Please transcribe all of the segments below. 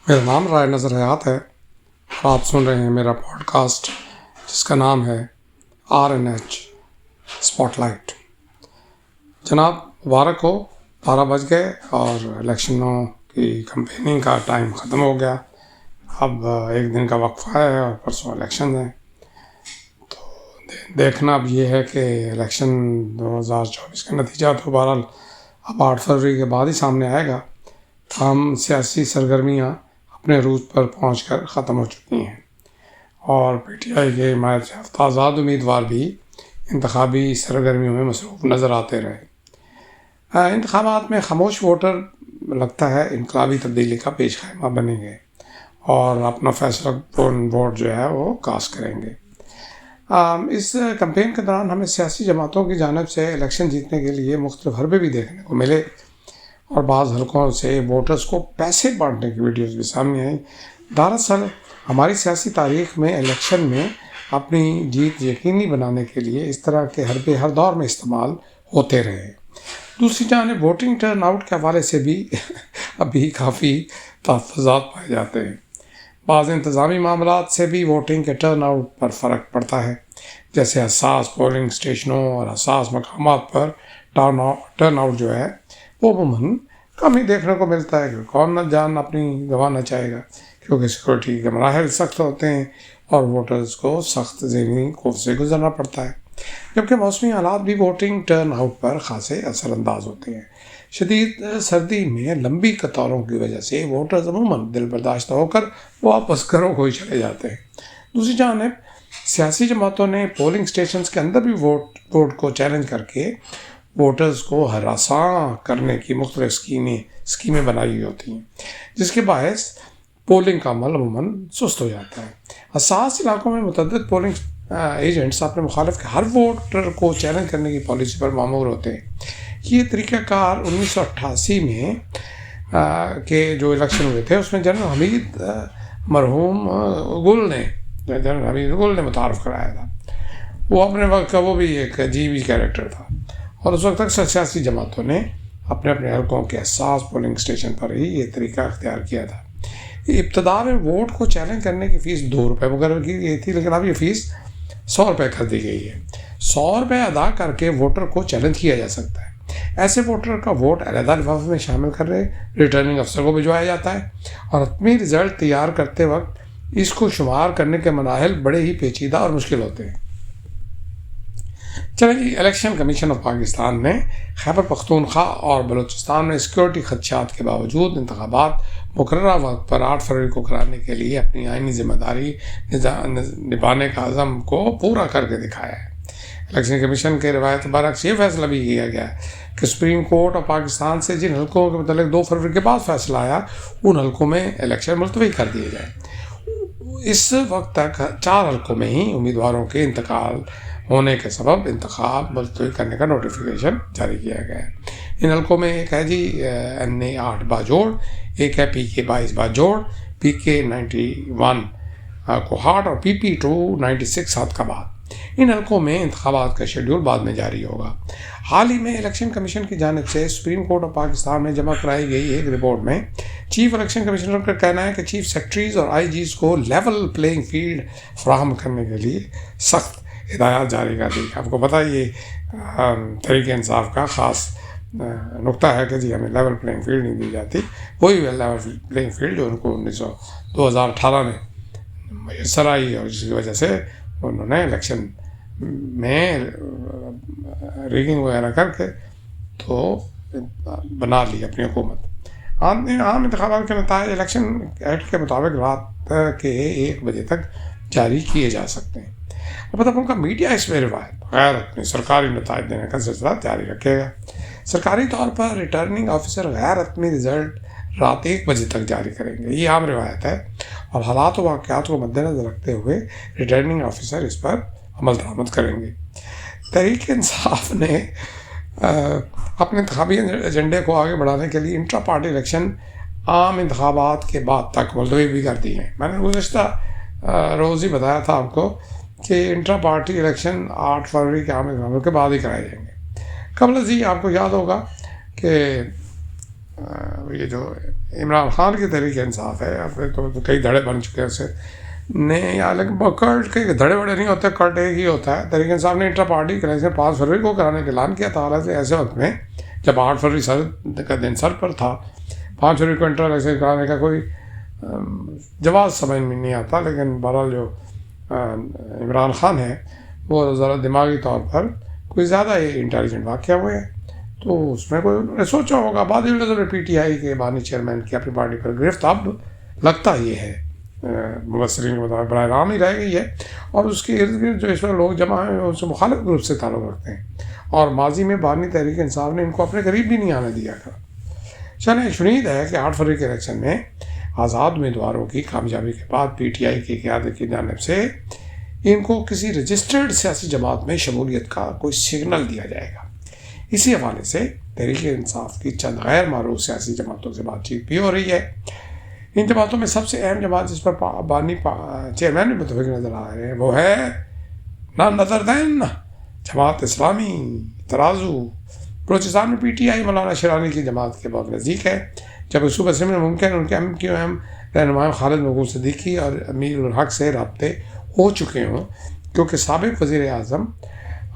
میرا نام رائے نظر حیات ہے اور آپ سن رہے ہیں میرا پوڈ کاسٹ جس کا نام ہے RNH اسپاٹ لائٹ۔ جناب مبارک ہو، 12 بج گئے اور الیکشنوں کی کمپیننگ کا ٹائم ختم ہو گیا۔ اب ایک دن کا وقفہ ہے اور پرسوں الیکشن ہیں، تو دیکھنا اب یہ ہے کہ الیکشن 2024 کا نتیجہ تو بہرحال اب 8 فروری کے بعد ہی سامنے آئے گا۔ تمام سیاسی سرگرمیاں اپنے روز پر پہنچ کر ختم ہو چکی ہیں اور PTI کے حمایت یافتہ آزاد امیدوار بھی انتخابی سرگرمیوں میں مصروف نظر آتے رہے۔ انتخابات میں خاموش ووٹر لگتا ہے انقلابی تبدیلی کا پیش خیمہ بنیں گے اور اپنا فیصلہ ووٹ جو ہے وہ کاسٹ کریں گے۔ اس کمپین کے دوران ہمیں سیاسی جماعتوں کی جانب سے الیکشن جیتنے کے لیے مختلف حربے بھی دیکھنے کو ملے اور بعض حلقوں سے ووٹرز کو پیسے بانٹنے کی ویڈیوز بھی سامنے آئیں۔ دراصل ہماری سیاسی تاریخ میں الیکشن میں اپنی جیت یقینی بنانے کے لیے اس طرح کے حربے ہر دور میں استعمال ہوتے رہے۔ دوسری جانب ووٹنگ ٹرن آؤٹ کے حوالے سے بھی ابھی کافی تحفظات پائے جاتے ہیں۔ بعض انتظامی معاملات سے بھی ووٹنگ کے ٹرن آؤٹ پر فرق پڑتا ہے، جیسے حساس پولنگ اسٹیشنوں اور حساس مقامات پر ٹرن آؤٹ جو ہے وہ عموماً کم ہی دیکھنے کو ملتا ہے کہ کون نہ جان اپنی گنوانا چاہے گا، کیونکہ سیکورٹی کے مراحل سخت ہوتے ہیں اور ووٹرز کو سخت ذہنی خوف سے گزرنا پڑتا ہے، جبکہ موسمی حالات بھی ووٹنگ ٹرن آؤٹ پر خاصے اثر انداز ہوتے ہیں۔ شدید سردی میں لمبی قطاروں کی وجہ سے ووٹرز عموماً دل برداشتہ ہو کر واپس گھروں کو ہی چلے جاتے ہیں۔ دوسری جانب سیاسی جماعتوں نے پولنگ اسٹیشنز کے اندر بھی ووٹ کو چیلنج کر کے ووٹرز کو ہراساں کرنے کی مختلف اسکیمیں بنائی ہوئی ہوتی ہیں، جس کے باعث پولنگ کا عمل عموماً سست ہو جاتا ہے۔ حساس علاقوں میں متعدد پولنگ ایجنٹس اپنے مخالف کے ہر ووٹر کو چیلنج کرنے کی پالیسی پر معمور ہوتے ہیں۔ یہ طریقہ کار 1988 میں کے جو الیکشن ہوئے تھے اس میں جنرل حمید مرحوم گل نے متعارف کرایا تھا۔ وہ اپنے وقت کا وہ بھی ایک عجیب ہی کیریکٹر تھا اور اس وقت اکثر سیاسی جماعتوں نے اپنے حلقوں کے حساس پولنگ اسٹیشن پر ہی یہ طریقہ اختیار کیا تھا۔ ابتدا میں ووٹ کو چیلنج کرنے کی فیس 2 روپے مقرر کی گئی تھی، لیکن اب یہ فیس 100 روپے کر دی گئی ہے۔ 100 روپے ادا کر کے ووٹر کو چیلنج کیا جا سکتا ہے۔ ایسے ووٹر کا ووٹ علیحدہ لفافے میں شامل کر ریٹرننگ افسر کو بھجوایا جاتا ہے اور حتمی رزلٹ تیار کرتے وقت اس کو شمار کرنے کے مراحل بڑے ہی پیچیدہ اور مشکل ہوتے ہیں۔ چلیں الیکشن کمیشن آف پاکستان نے خیبر پختونخوا اور بلوچستان میں سیکورٹی خدشات کے باوجود انتخابات مقررہ وقت پر 8 فروری کو کرانے کے لیے اپنی آئینی ذمہ داری نبھانے کا عزم کو پورا کر کے دکھایا ہے۔ الیکشن کمیشن کے روایت برعکس یہ فیصلہ بھی کیا گیا کہ سپریم کورٹ آف پاکستان سے جن حلقوں کے متعلق 2 فروری کے بعد فیصلہ آیا ان حلقوں میں الیکشن ملتوی کر دیے جائیں۔ اس وقت تک 4 حلقوں میں ہی امیدواروں کے انتقال ہونے کے سبب انتخاب ملتوی کرنے کا نوٹیفیکیشن جاری کیا گیا ہے۔ ان حلقوں میں ایک ہے NA 8 باجوڑ، ایک ہے PK 22 باجوڑ، PK 91 کوہاٹ اور PP 296 سعدکاباد۔ ان حلقوں میں انتخابات کا شیڈول بعد میں جاری ہوگا۔ حال ہی میں الیکشن کمیشن کی جانب سے سپریم کورٹ آف پاکستان میں جمع کرائی گئی ایک رپورٹ میں چیف الیکشن کمشنر کا کہنا ہے کہ چیف سیکرٹریز اور IGs کو لیول پلینگ فیلڈ فراہم کرنے کے لیے سخت ہدایات جاری کر دی۔ آپ کو پتہ ہے یہ تحریک انصاف کا خاص نقطہ ہے کہ جی ہمیں لیول پلینگ فیلڈ نہیں دی جاتی، وہی لیول پلینگ فیلڈ جو ان کو 2018 میں میسر آئی اور جس کی وجہ سے انہوں نے الیکشن میں ریگنگ وغیرہ کر کے تو بنا لی اپنی حکومت۔ عام انتخابات کے نتائج الیکشن ایکٹ کے مطابق رات کے 1 بجے تک جاری کیے جا سکتے ہیں۔ البتہ ان کا میڈیا اس میں روایت غیر حتمی سرکاری نتائج دینے کا سلسلہ جاری رکھے گا۔ سرکاری طور پر ریٹرننگ آفیسر غیر حتمی رزلٹ رات 1 بجے تک جاری کریں گے، یہ عام روایت ہے اور حالات و واقعات کو مد نظر رکھتے ہوئے ریٹرننگ آفیسر اس پر عمل درآمد کریں گے۔ تحریک انصاف نے اپنے انتخابی ایجنڈے کو آگے بڑھانے کے لیے انٹرا پارٹی الیکشن عام انتخابات کے بعد تک ملتوی بھی کر دی ہیں۔ میں نے گزشتہ روز ہی بتایا تھا آپ کو کہ انٹرا پارٹی الیکشن 8 فروری کے عام انتخابات کے بعد ہی کرائے جائیں گے۔ قبل ازیں آپ کو یاد ہوگا کہ یہ جو عمران خان کی تحریک انصاف ہے، اب تو کئی دھڑے بن چکے ہیں اسے نہیں، لیکن کلٹ کے دھڑے بڑے نہیں ہوتے، کلٹ ایک ہی ہوتا ہے۔ تحریک انصاف نے انٹر پارٹی الیکشن 5 فروری کو کرانے کا اعلان کیا تھا، حالانکہ ایسے وقت میں جب 8 فروری کا دن سر پر تھا، 5 فروری کو انٹر الیکشن کرانے کا کوئی جواز سمجھ میں نہیں آتا۔ لیکن بہرحال جو عمران خان ہے وہ ذرا دماغی طور پر کوئی زیادہ ہی انٹیلیجنٹ واقعہ ہوئے ہیں، تو اس میں کوئی انہوں نے سوچا ہوگا۔ بعد میں پی ٹی آئی کے بانی چیئرمین کی اپنی پارٹی پر گرفت اب لگتا یہ ہے مبصرین کے مطابق براہ رام ہی رہ گئی ہے، اور اس کے ارد گرد جو اس میں لوگ جمع ہیں ان سے مخالف گروپ سے تعلق رکھتے ہیں، اور ماضی میں بانی تحریک انصاف نے ان کو اپنے قریب بھی نہیں آنے دیا تھا۔ چلیں، شنید ہے کہ 8 فروری کے الیکشن میں آزاد امیدواروں کی کامیابی کے بعد پی ٹی آئی کی قیادت کی جانب سے ان کو کسی رجسٹرڈ سیاسی جماعت میں شمولیت کا کوئی سگنل دیا جائے گا۔ اسی حوالے سے تحریک انصاف کی چند غیر معروف سیاسی جماعتوں سے بات چیت بھی ہو رہی ہے۔ ان جماعتوں میں سب سے اہم جماعت جس پر بانی چیئرمین بھی متفق نظر آ رہے ہیں وہ ہے نہ نظر دین جماعت اسلامی ترازو۔ بلوچستان میں پی ٹی آئی مولانا شیرانی کی جماعت کے بہت نزدیک ہے، جب صوبہ اسمبلی میں ممکن ان کے ایم رہنما خالد محمود صدیقی اور امیر الحق سے رابطے ہو چکے ہوں، کیونکہ سابق وزیر اعظم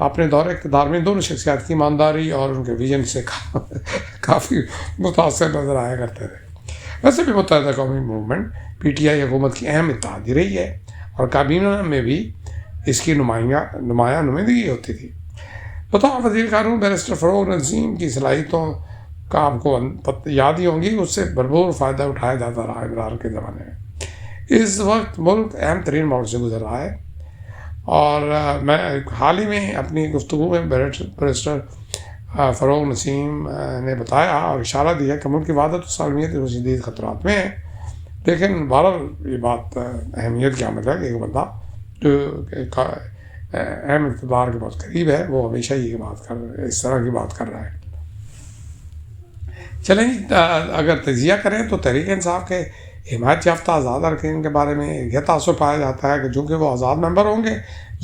اپنے دور اقتدار میں دونوں شخصیات کی ایمانداری اور ان کے ویژن سے کافی متاثر نظر آیا کرتے تھے۔ ویسے بھی متحدہ قومی موومنٹ پی ٹی آئی حکومت کی اہم اتحادی رہی ہے، اور کابینہ میں بھی اس کی نمایاں نمائندگی ہوتی تھی۔ بطور وزیر قانون بیرسٹر فروغ نسیم کی صلاحیتوں کا آپ کو یاد ہی ہوں گی، اس سے بھرپور فائدہ اٹھایا جاتا رہا عمران کے زمانے میں۔ اس وقت ملک اہم ترین موڑ سے گزر رہا ہے، اور میں حال ہی میں اپنی گفتگو میں بیرسٹر فروغ نسیم نے بتایا اور اشارہ دیا کہ ملک کی وحدت و سالمیت شدید خطرات میں ہے، لیکن بہرحال یہ بات اہمیت کی عامل ہے کہ ایک بندہ جو اہم اقتدار کے بہت قریب ہے وہ ہمیشہ اس طرح کی بات کر رہا ہے۔ چلیں، اگر تجزیہ کریں تو تحریک انصاف کے حمایت یافتہ آزاد ارکان کے بارے میں یہ تاثر پایا جاتا ہے کہ چونکہ وہ آزاد ممبر ہوں گے،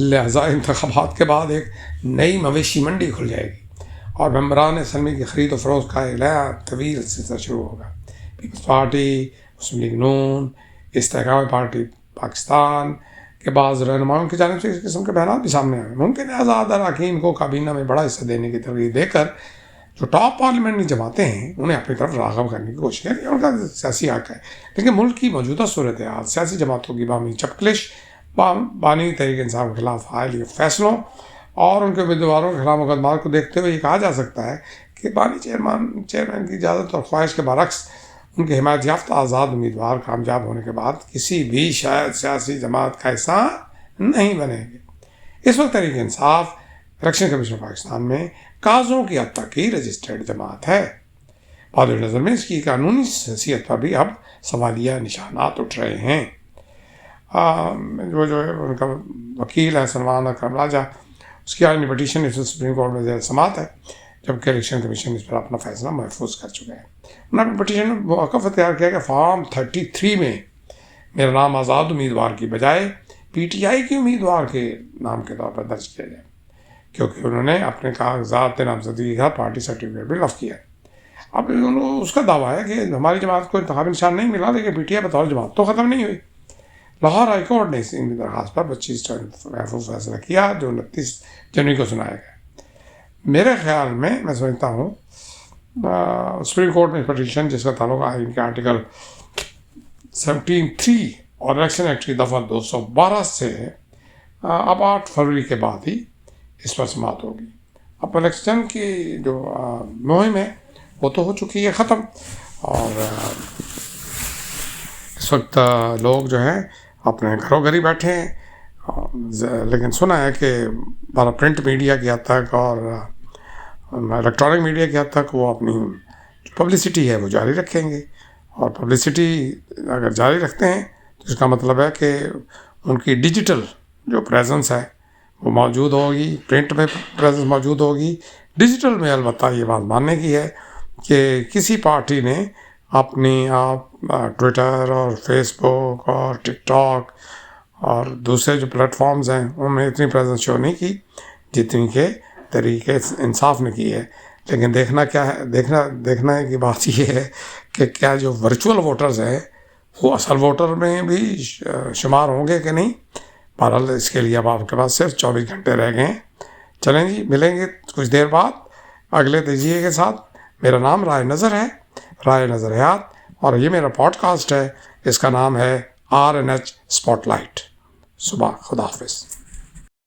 لہذا انتخابات کے بعد ایک نئی مویشی منڈی کھل جائے گی، اور ممبران اسمبلی کی خرید و فروخت کا اعلان طویل سلسلہ شروع ہوگا۔ پیپلز پارٹی، مسلم لیگ نون، استحکام پارٹی پاکستان کے بعض رہنماؤں کی جانب سے اس قسم کے بیانات بھی سامنے آئے۔ ممکن ہے آزاد اراکین کو کابینہ میں بڑا حصہ دینے کی ترغیب دے کر جو ٹاپ پارلیمنٹری جماعتیں ہیں انہیں اپنی طرف راغب کرنے کی کوشش کریں، ان کا سیاسی حق ہے، لیکن ملک کی موجودہ صورتحال سیاسی جماعتوں کی باہمی چپکلش، بانی تحریک انصاف کے خلاف حالیہ فیصلوں اور ان کے امیدواروں کے خلاف مقدمات کو دیکھتے ہوئے یہ کہا جا سکتا ہے کہ بانی چیئرمین کی اجازت اور خواہش کے برعکس ان کے حمایت یافتہ آزاد امیدوار کامیاب ہونے کے بعد کسی بھی شاید سیاسی جماعت کا حصہ نہیں بنیں گے۔ اس وقت تحریک انصاف الیکشن کمیشن پاکستان میں کازوں کی حد تک ہی رجسٹرڈ جماعت ہے۔ بعد نظر میں اس کی قانونی حیثیت پر بھی اب سوالیہ نشانات اٹھ رہے ہیں۔ جو ہے ان کا وکیل ہے سلمان اکرم راجہ، اس کی آئینی پٹیشن اس وقت سپریم کورٹ میں زیر سماعت ہے، جبکہ الیکشن کمیشن اس پر اپنا فیصلہ محفوظ کر چکے ہیں۔ انہوں نے اپنی پٹیشن میں موقف اختیار کیا کہ فارم 33 میں میرا نام آزاد امیدوار کی بجائے پی ٹی آئی کے امیدوار کے نام کے طور پر درج کیا جائے، کیونکہ انہوں نے اپنے کاغذات نامزدگی کا پارٹی سرٹیفکیٹ بھی لفظ کیا ہے۔ اب اس کا دعویٰ ہے کہ ہماری جماعت کو انتخابی نشان نہیں ملا، لیکن پی ٹی آئی بطور جماعت تو ختم نہیں ہوئی۔ لاہور ہائی کورٹ نے ان کی درخواست پر 25 محفوظ فیصلہ کیا جو 29 جنوری کو سنایا گیا۔ میرے خیال میں سمجھتا ہوں سپریم کورٹ میں پٹیشن جس کا تعلق آئین کے آرٹیکل 17(3) اور الیکشن ایکٹ کی دفعہ 212 سے اب 8 فروری کے بعد ہی اس پر سماعت ہوگی۔ اب الیکشن کی جو مہم ہے وہ تو ہو چکی ہے ختم، اور اس وقت لوگ جو ہیں اپنے گھروں گھر ہی بیٹھے ہیں، لیکن سنا ہے کہ پرنٹ میڈیا کی حد تک اور الیکٹرانک میڈیا کی حد تک وہ اپنی جو پبلسٹی ہے وہ جاری رکھیں گے، اور پبلسٹی اگر جاری رکھتے ہیں تو اس کا مطلب ہے کہ ان کی ڈیجیٹل جو پریزنس ہے وہ موجود ہوگی، پرنٹ میں پریزنس موجود ہوگی۔ ڈیجیٹل میں البتہ یہ بات ماننے کی ہے کہ کسی پارٹی نے اپنی ٹویٹر اور فیس بک اور ٹک ٹاک اور دوسرے جو پلیٹ فارمز ہیں ان میں اتنی پریزنس شو نہیں کی جتنی کہ تحریک انصاف نے کی ہے، لیکن دیکھنا کیا ہے، دیکھنا کی بات یہ ہے کہ کیا جو ورچوئل ووٹرز ہیں وہ اصل ووٹر میں بھی شمار ہوں گے کہ نہیں. بہرحال اس کے لیے اب آپ کے پاس صرف 24 گھنٹے رہ گئے ہیں. چلیں جی، ملیں گے کچھ دیر بعد اگلے تجزیے کے ساتھ. میرا نام رائے نظر ہے، رائے نظر حیات، اور یہ میرا پوڈ کاسٹ ہے، اس کا نام ہے RNH اسپاٹ لائٹ. صبح، خدا حافظ.